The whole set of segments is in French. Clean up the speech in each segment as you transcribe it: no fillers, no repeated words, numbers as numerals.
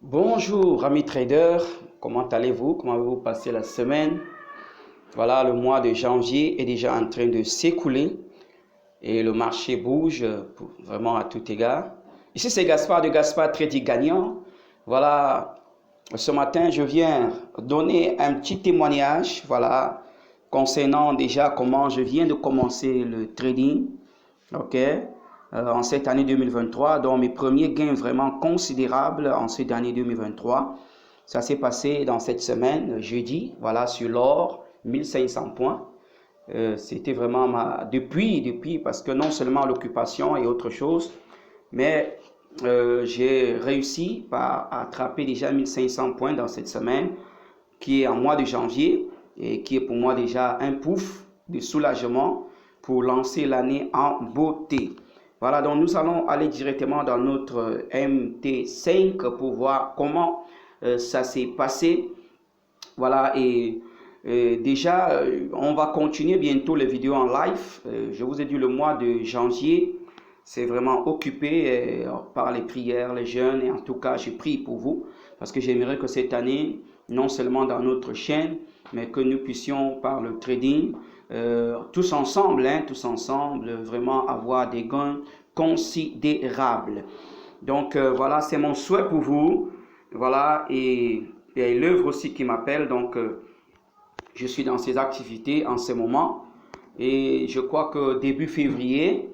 Bonjour amis traders, comment allez-vous? Comment avez-vous passé la semaine? Voilà, le mois de janvier est déjà en train de s'écouler et le marché bouge vraiment à tout égard. Ici c'est Gaspard de Gaspard Trading Gagnant. Voilà, ce matin je viens donner un petit témoignage, voilà, concernant déjà comment je viens de commencer le trading, ok, en cette année 2023, donc mes premiers gains vraiment considérables en cette année 2023. Ça s'est passé dans cette semaine, jeudi, voilà, sur l'or, 1500 points. C'était vraiment depuis, parce que non seulement l'occupation et autre chose, mais j'ai réussi à attraper déjà 1500 points dans cette semaine, qui est en mois de janvier, et qui est pour moi déjà un pouf de soulagement pour lancer l'année en beauté. Voilà, donc nous allons aller directement dans notre MT5 pour voir comment ça s'est passé. Voilà, et déjà, on va continuer bientôt les vidéos en live. Je vous ai dit, le mois de janvier, c'est vraiment occupé par les prières, les jeûnes, et en tout cas, je prie pour vous, parce que j'aimerais que cette année, non seulement dans notre chaîne, mais que nous puissions, par le trading, tous ensemble, vraiment avoir des gains considérables. Donc, voilà, c'est mon souhait pour vous. Voilà, et il y a l'œuvre aussi qui m'appelle, donc je suis dans ces activités en ce moment. Et je crois que début février,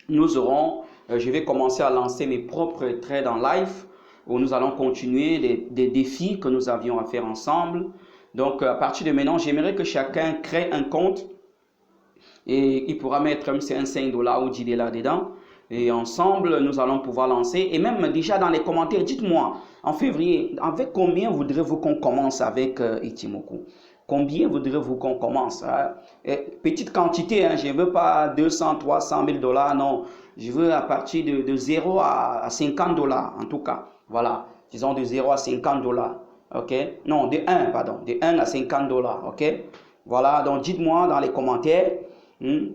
nous aurons, je vais commencer à lancer mes propres trades en live, où nous allons continuer des défis que nous avions à faire ensemble. Donc, à partir de maintenant, j'aimerais que chacun crée un compte et il pourra mettre comme c'est un 5 $ ou 10 $ dedans. Et ensemble, nous allons pouvoir lancer. Et même déjà dans les commentaires, dites-moi, en février, avec combien voudrez-vous qu'on commence avec Ichimoku? Combien voudrez-vous qu'on commence, hein? Petite quantité, hein? Je ne veux pas 200, 300 000 $, non. Je veux à partir de 0 à 50 $, en tout cas. Voilà, disons de 0 à 50 $. Ok? Non, de 1, pardon, de 1 à 50 $. Ok? Voilà, donc dites-moi dans les commentaires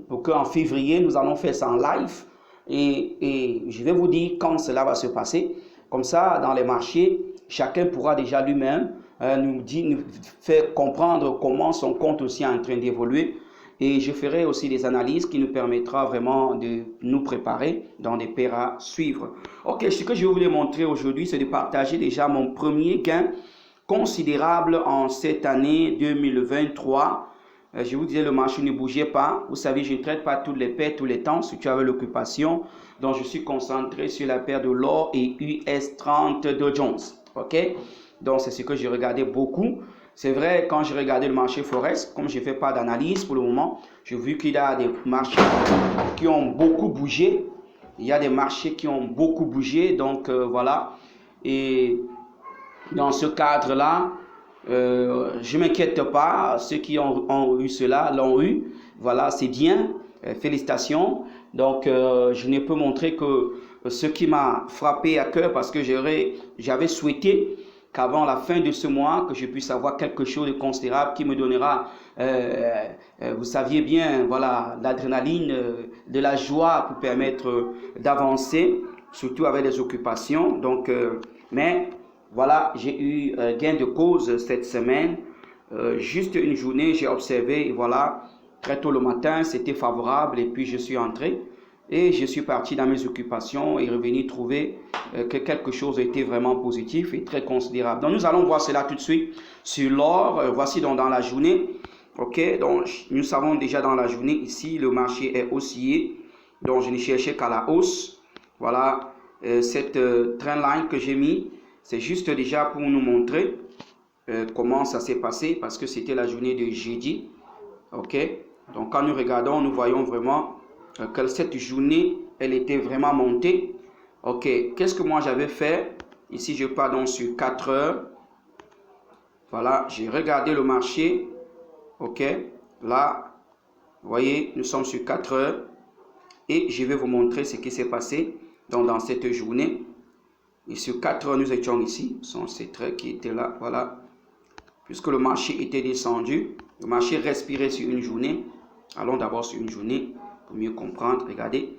pour qu'en février, nous allons faire ça en live. Et je vais vous dire quand cela va se passer. Comme ça, dans les marchés, chacun pourra déjà lui-même nous faire comprendre comment son compte aussi est en train d'évoluer. Et je ferai aussi des analyses qui nous permettra vraiment de nous préparer dans des paires à suivre. Ok, ce que je voulais montrer aujourd'hui, c'est de partager déjà mon premier gain considérable en cette année 2023. Je vous disais, le marché ne bougeait pas. Vous savez, je ne traite pas toutes les paires, tous les temps, surtout avec l'occupation. Donc, je suis concentré sur la paire de l'or et US30 Dow Jones. OK? Donc, c'est ce que j'ai regardé beaucoup. C'est vrai, quand j'ai regardé le marché Forex, comme je ne fais pas d'analyse pour le moment, j'ai vu qu'il y a des marchés qui ont beaucoup bougé. Il y a des marchés qui ont beaucoup bougé. Donc, voilà. Et dans ce cadre-là, je ne m'inquiète pas, ceux qui ont eu cela l'ont eu, voilà, c'est bien, félicitations. Donc, je ne peux montrer que ce qui m'a frappé à cœur, parce que j'avais souhaité qu'avant la fin de ce mois, que je puisse avoir quelque chose de considérable qui me donnera, vous saviez bien, voilà, l'adrénaline, de la joie pour permettre d'avancer, surtout avec les occupations. Donc, mais voilà, j'ai eu gain de cause cette semaine. Juste une journée, j'ai observé, et voilà, très tôt le matin, c'était favorable, et puis je suis entré. Et je suis parti dans mes occupations et revenu trouver que quelque chose était vraiment positif et très considérable. Donc nous allons voir cela tout de suite sur l'or. Voici donc dans la journée. Ok, donc nous savons déjà dans la journée ici, le marché est oscillé. Donc je ne cherchais qu'à la hausse. Voilà, cette trendline que j'ai mis. C'est juste déjà pour nous montrer comment ça s'est passé, parce que c'était la journée de jeudi. Ok, donc quand nous regardons, nous voyons vraiment que cette journée, elle était vraiment montée. Ok, qu'est-ce que moi j'avais fait? Ici, je pars donc sur 4 heures. Voilà, j'ai regardé le marché. Ok, là, vous voyez, nous sommes sur 4 heures. Et je vais vous montrer ce qui s'est passé donc, dans cette journée. Et sur 4 heures, nous étions ici. Ce sont ces traits qui étaient là. Voilà. Puisque le marché était descendu, le marché respirait sur une journée. Allons d'abord sur une journée pour mieux comprendre. Regardez.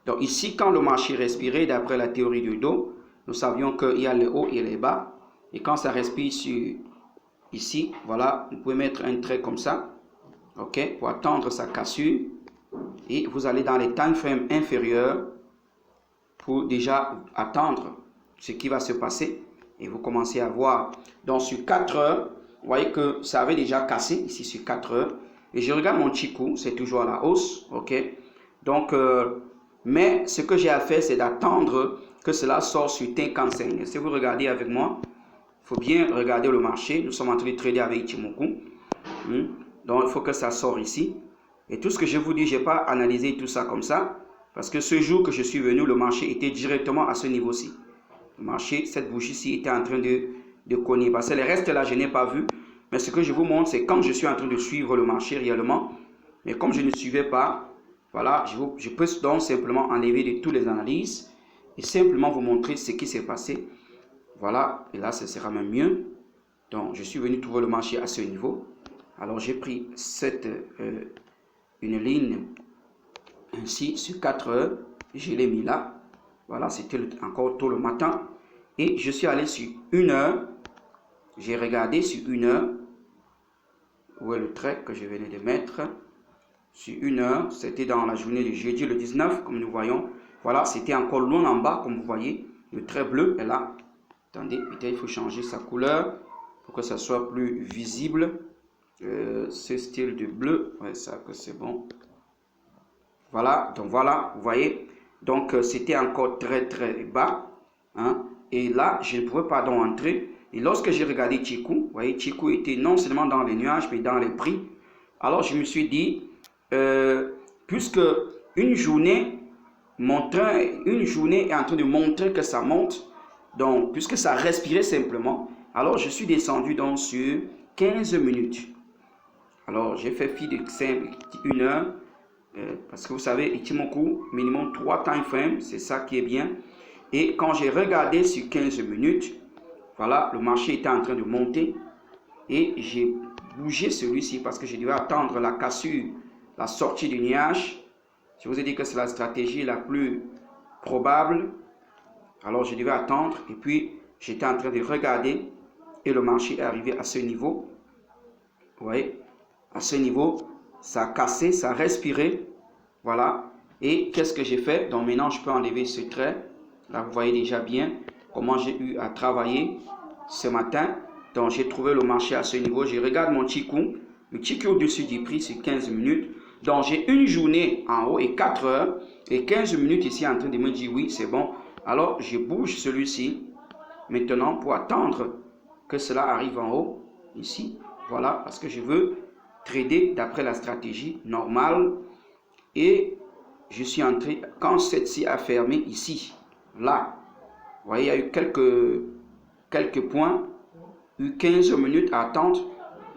Donc ici, quand le marché respirait, d'après la théorie de Dow, nous savions qu'il y a le haut et le bas. Et quand ça respire sur ici, voilà, vous pouvez mettre un trait comme ça, ok, pour attendre sa cassure. Et vous allez dans les time frames inférieurs pour déjà attendre ce qui va se passer. Et vous commencez à voir. Donc sur 4 heures, vous voyez que ça avait déjà cassé ici sur 4 heures. Et je regarde mon Chikou, c'est toujours à la hausse, ok. Donc, mais ce que j'ai à faire, c'est d'attendre que cela sorte sur Tenkan-sen. Et si vous regardez avec moi, il faut bien regarder le marché. Nous sommes en train de trader avec Ichimoku. Donc, il faut que ça sorte ici. Et tout ce que je vous dis, je n'ai pas analysé tout ça comme ça. Parce que ce jour que je suis venu, le marché était directement à ce niveau-ci. Le marché, cette bougie-ci était en train de cogner. Parce que les restes là, je n'ai pas vu. Mais ce que je vous montre, c'est quand je suis en train de suivre le marché réellement. Mais comme je ne suivais pas, voilà, je peux donc simplement enlever de toutes les analyses et simplement vous montrer ce qui s'est passé. Voilà, et là, ce sera même mieux. Donc, je suis venu trouver le marché à ce niveau. Alors, j'ai pris une ligne ainsi sur 4 heures. Je l'ai mis là. Voilà, c'était encore tôt le matin. Et je suis allé sur 1 heure. J'ai regardé sur 1 heure. Où est le trait que je venais de mettre? Sur 1 heure, c'était dans la journée du jeudi le 19, comme nous voyons. Voilà, c'était encore loin en bas, comme vous voyez. Le trait bleu est là. Attendez, peut-être il faut changer sa couleur pour que ça soit plus visible. Ce style de bleu, ouais, ça que c'est bon. Voilà, donc voilà, vous voyez. Donc c'était encore très très bas. Hein, et là, je ne pouvais pas donc entrer. Et lorsque j'ai regardé Chikou, vous voyez, Chikou était non seulement dans les nuages, mais dans les prix. Alors je me suis dit, puisque une journée est en train de montrer que ça monte, donc puisque ça respirait simplement, alors je suis descendu donc sur 15 minutes. Alors j'ai fait fi de 1 heure, parce que vous savez, Ichimoku, minimum 3 time frames, c'est ça qui est bien. Et quand j'ai regardé sur 15 minutes, voilà, le marché était en train de monter et j'ai bougé celui-ci parce que je devais attendre la cassure, la sortie du nuage. Je vous ai dit que c'est la stratégie la plus probable. Alors je devais attendre et puis j'étais en train de regarder et le marché est arrivé à ce niveau. Vous voyez, à ce niveau, ça a cassé, ça a respiré. Voilà. Et qu'est-ce que j'ai fait? Donc maintenant, je peux enlever ce trait. Là, vous voyez déjà bien comment j'ai eu à travailler ce matin. Donc, j'ai trouvé le marché à ce niveau. Je regarde mon Chikou. Le Chikou au-dessus du prix, c'est 15 minutes. Donc, j'ai une journée en haut et 4 heures. Et 15 minutes ici en train de me dire oui, c'est bon. Alors, je bouge celui-ci maintenant pour attendre que cela arrive en haut. Ici, voilà, parce que je veux trader d'après la stratégie normale. Et je suis entré, quand celle-ci a fermé ici, là, vous voyez, il y a eu quelques points, eu 15 minutes à attendre.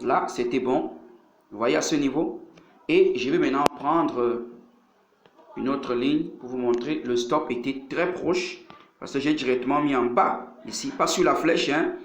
Là, c'était bon. Vous voyez à ce niveau. Et je vais maintenant prendre une autre ligne pour vous montrer. Le stop était très proche parce que j'ai directement mis en bas ici, pas sur la flèche. Hein.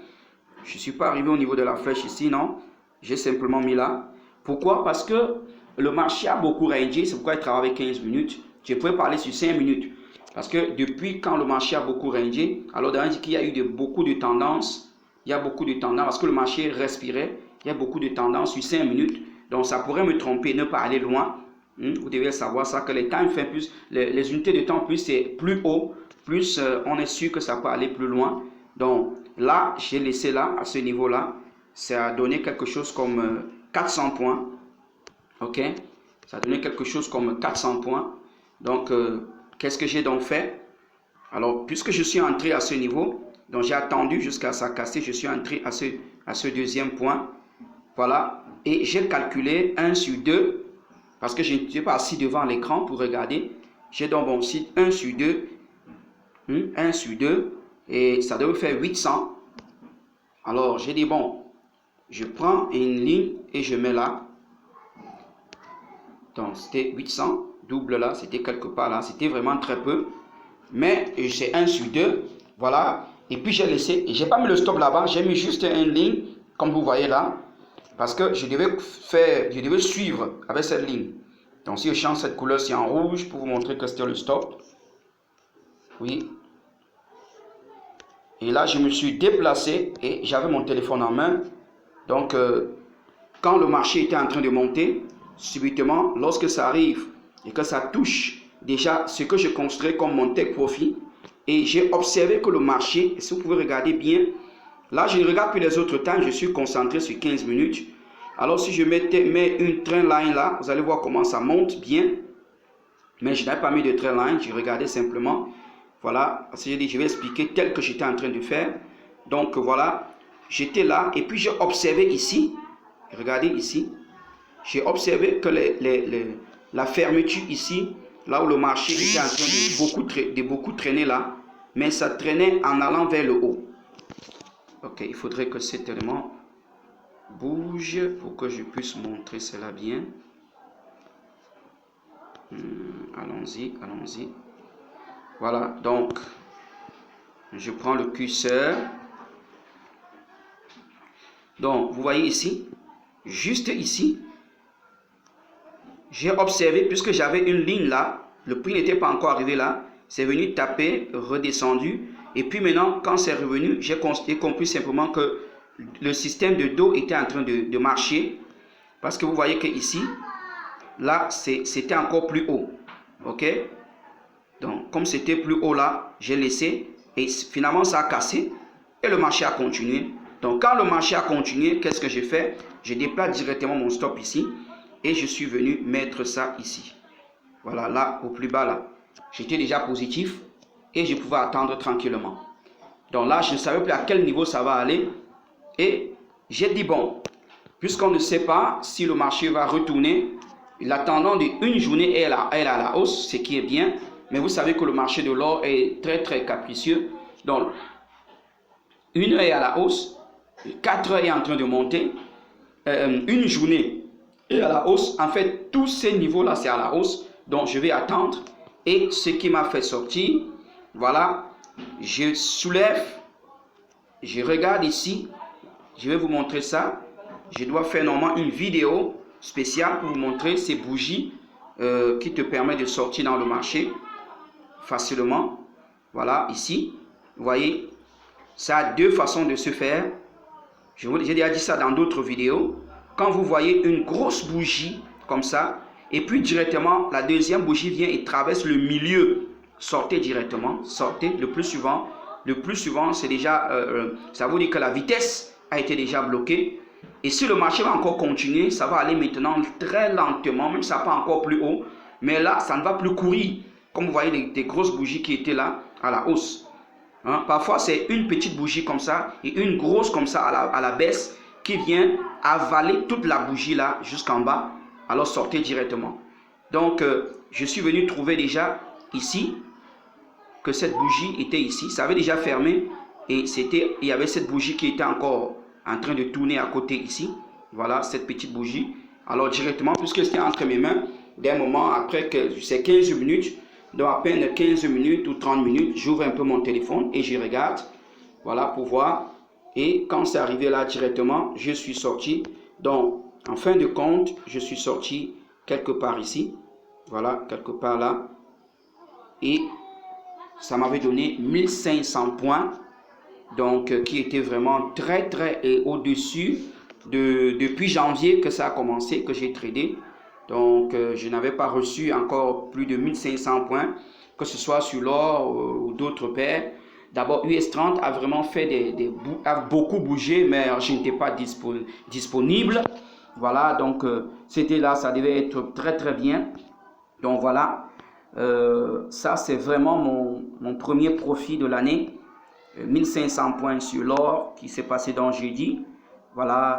Je ne suis pas arrivé au niveau de la flèche ici, non. J'ai simplement mis là. Pourquoi? Parce que le marché a beaucoup rangé. C'est pourquoi il travaille 15 minutes. Je pourrais parler sur 5 minutes. Parce que depuis quand le marché a beaucoup rangé, alors on dit qu'il y a eu beaucoup de tendances. Il y a beaucoup de tendances parce que le marché respirait. Il y a beaucoup de tendances sur 5 minutes. Donc ça pourrait me tromper, ne pas aller loin. Vous devez savoir ça, que les time frames plus, les unités de temps plus c'est plus haut, plus on est sûr que ça peut aller plus loin. Donc là, j'ai laissé là, à ce niveau-là, ça a donné quelque chose comme 400 points. Ok? Ça a donné quelque chose comme 400 points. Donc, qu'est-ce que j'ai donc fait? Alors, puisque je suis entré à ce niveau, donc j'ai attendu jusqu'à ça casser, je suis entré à ce deuxième point. Voilà. Et j'ai calculé 1 sur 2, parce que je ne suis pas assis devant l'écran pour regarder. J'ai donc bon site 1 sur 2, 1 sur 2, et ça devait faire 800. Alors, j'ai dit, bon, je prends une ligne et je mets là. Donc, c'était 800, double là, c'était quelque part là, c'était vraiment très peu. Mais c'est 1 sur 2, voilà. Et puis, j'ai laissé, et j'ai pas mis le stop là-bas, j'ai mis juste une ligne, comme vous voyez là, parce que je devais suivre avec cette ligne. Donc, si je change cette couleur-ci en rouge pour vous montrer que c'était le stop. Oui. Et là, je me suis déplacé et j'avais mon téléphone en main. Donc, quand le marché était en train de monter, subitement, lorsque ça arrive et que ça touche déjà ce que je considère comme mon take profit, et j'ai observé que le marché, si vous pouvez regarder bien, là, je ne regarde plus les autres temps, je suis concentré sur 15 minutes. Alors, si je mets une trend line là, vous allez voir comment ça monte bien. Mais je n'avais pas mis de trend line, je regardais simplement. Voilà, parce que j'ai dit, je vais expliquer tel que j'étais en train de faire. Donc, voilà, j'étais là et puis j'ai observé ici. Regardez ici. J'ai observé que la fermeture ici, là où le marché était en train de beaucoup traîner là, mais ça traînait en allant vers le haut. Ok, il faudrait que cet élément bouge pour que je puisse montrer cela bien. Allons-y, allons-y. Voilà, donc, je prends le curseur. Donc, vous voyez ici, juste ici, j'ai observé, puisque j'avais une ligne là, le prix n'était pas encore arrivé là, c'est venu taper, redescendu, et puis maintenant, quand c'est revenu, j'ai compris simplement que le système de dos était en train de marcher, parce que vous voyez que ici, là, c'était encore plus haut, ok? Donc, comme c'était plus haut là, j'ai laissé, et finalement, ça a cassé, et le marché a continué. Donc, quand le marché a continué, qu'est-ce que j'ai fait? Je déplace directement mon stop ici, et je suis venu mettre ça ici. Voilà, là, au plus bas, là. J'étais déjà positif, et je pouvais attendre tranquillement. Donc là, je ne savais plus à quel niveau ça va aller, et j'ai dit, bon, puisqu'on ne sait pas si le marché va retourner, l'attendant d'une journée est à la hausse, ce qui est bien, mais vous savez que le marché de l'or est très très capricieux. Donc, une heure est à la hausse, 4 heures est en train de monter, une journée est à la hausse. En fait, tous ces niveaux-là, c'est à la hausse. Donc, je vais attendre. Et ce qui m'a fait sortir, voilà, je soulève, je regarde ici, je vais vous montrer ça. Je dois faire normalement une vidéo spéciale pour vous montrer ces bougies qui te permettent de sortir dans le marché facilement. Voilà, ici, vous voyez, ça a deux façons de se faire. J'ai déjà dit ça dans d'autres vidéos. Quand vous voyez une grosse bougie comme ça, et puis directement, la deuxième bougie vient et traverse le milieu, sortez directement, sortez le plus souvent. Le plus souvent, c'est déjà, ça veut dire que la vitesse a été déjà bloquée. Et si le marché va encore continuer, ça va aller maintenant très lentement, même si ça pas encore plus haut. Mais là, ça ne va plus courir. Comme vous voyez, des grosses bougies qui étaient là à la hausse. Hein? Parfois, c'est une petite bougie comme ça et une grosse comme ça à la baisse qui vient avaler toute la bougie là jusqu'en bas. Alors, sortez directement. Donc, je suis venu trouver déjà ici que cette bougie était ici. Ça avait déjà fermé et il y avait cette bougie qui était encore en train de tourner à côté ici. Voilà, cette petite bougie. Alors, directement, puisque c'était entre mes mains, d'un moment après que c'est 15 minutes, dans à peine 15 minutes ou 30 minutes, j'ouvre un peu mon téléphone et je regarde, voilà, pour voir. Et quand c'est arrivé là directement, je suis sorti. Donc, en fin de compte, je suis sorti quelque part ici. Voilà, quelque part là. Et ça m'avait donné 1500 points. Donc, qui était vraiment très, très au-dessus depuis janvier que ça a commencé, que j'ai tradé. Donc, je n'avais pas reçu encore plus de 1500 points, que ce soit sur l'or ou d'autres paires. D'abord, US30 a vraiment fait a beaucoup bougé, mais je n'étais pas disponible. Voilà, donc c'était là, ça devait être très très bien. Donc voilà, ça c'est vraiment mon premier profit de l'année. 1500 points sur l'or qui s'est passé dans jeudi. Voilà.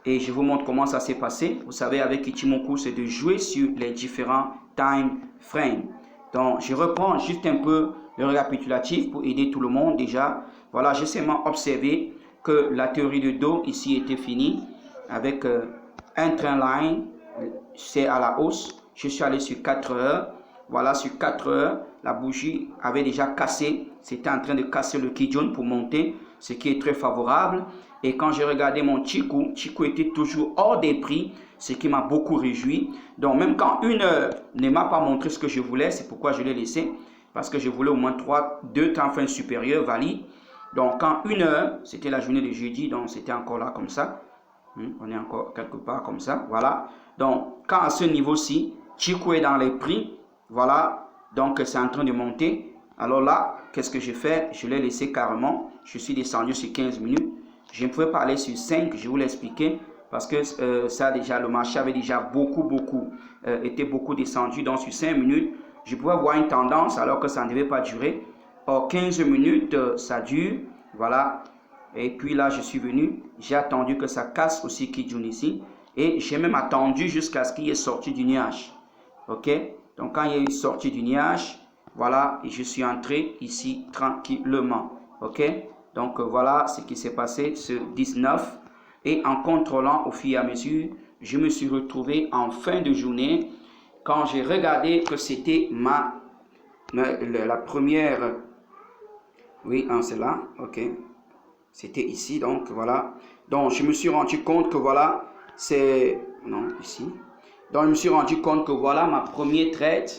Et je vous montre comment ça s'est passé. Vous savez, avec Ichimoku, c'est de jouer sur les différents time frames. Donc, je reprends juste un peu le récapitulatif pour aider tout le monde déjà. Voilà, j'ai seulement observé que la théorie de dos ici était finie avec un trend line, c'est à la hausse. Je suis allé sur 4 heures. Voilà, sur 4 heures, la bougie avait déjà cassé. C'était en train de casser le Kijun pour monter, ce qui est très favorable. Et quand j'ai regardé mon Chikou, Chikou était toujours hors des prix, ce qui m'a beaucoup réjoui. Donc même quand une heure ne m'a pas montré ce que je voulais, c'est pourquoi je l'ai laissé. Parce que je voulais au moins 2 temps fins supérieurs valides. Donc, quand 1 heure, c'était la journée de jeudi, donc c'était encore là comme ça. On est encore quelque part comme ça, voilà. Donc, quand à ce niveau-ci, Chico est dans les prix, voilà. Donc, c'est en train de monter. Alors là, qu'est-ce que je fais? Je l'ai laissé carrément. Je suis descendu sur 15 minutes. Je ne pouvais pas aller sur 5, je vous l'expliquer. Parce que ça déjà, le marché avait déjà été beaucoup descendu. Donc, sur 5 minutes, je pouvais voir une tendance alors que ça ne devait pas durer. Or, 15 minutes, ça dure. Voilà. Et puis là, je suis venu. J'ai attendu que ça casse aussi Kijun ici. Et j'ai même attendu jusqu'à ce qu'il est sorti du nuage. OK? Donc, quand il est sorti du nuage, voilà, et je suis entré ici tranquillement. OK? Donc, voilà ce qui s'est passé ce 19. Et en contrôlant au fur et à mesure, je me suis retrouvé en fin de journée. Quand j'ai regardé que c'était la première... Oui, c'est là. OK. C'était ici, donc voilà. Donc, je me suis rendu compte que voilà, c'est... Non, ici. Donc, je me suis rendu compte que voilà ma première trade.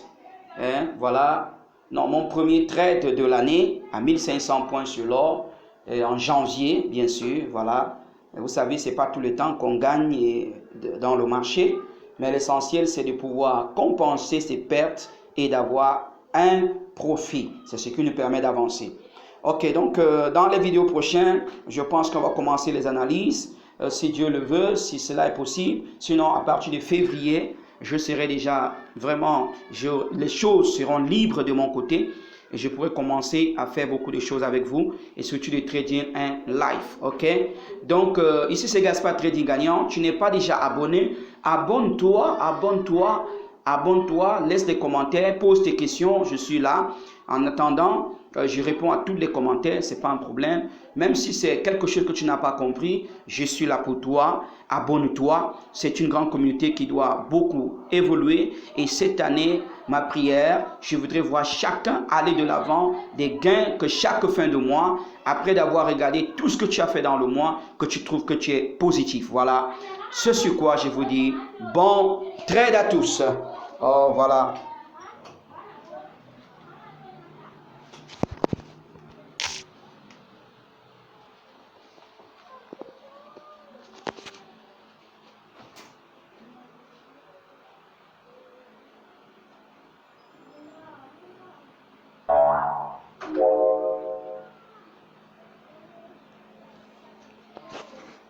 Voilà. Non, mon premier trade de l'année à 1500 points sur l'or. En janvier, bien sûr. Voilà. Vous savez, ce n'est pas tout le temps qu'on gagne dans le marché. Mais l'essentiel, c'est de pouvoir compenser ces pertes et d'avoir un profit. C'est ce qui nous permet d'avancer. Ok, donc dans les vidéos prochaines, je pense qu'on va commencer les analyses, si Dieu le veut, si cela est possible. Sinon, à partir de février, je serai déjà vraiment, les choses seront libres de mon côté et je pourrai commencer à faire beaucoup de choses avec vous et surtout de trading en live. Ok, donc ici c'est Gaspard Trading Gagnant. Tu n'es pas déjà abonné, abonne-toi, laisse des commentaires, pose tes questions, je suis là. En attendant, je réponds à tous les commentaires, ce n'est pas un problème. Même si c'est quelque chose que tu n'as pas compris, je suis là pour toi. Abonne-toi. C'est une grande communauté qui doit beaucoup évoluer. Et cette année, ma prière, je voudrais voir chacun aller de l'avant, des gains que chaque fin de mois, après d'avoir regardé tout ce que tu as fait dans le mois, que tu trouves que tu es positif. Voilà. Ce sur quoi je vous dis bon trade à tous. Oh, voilà.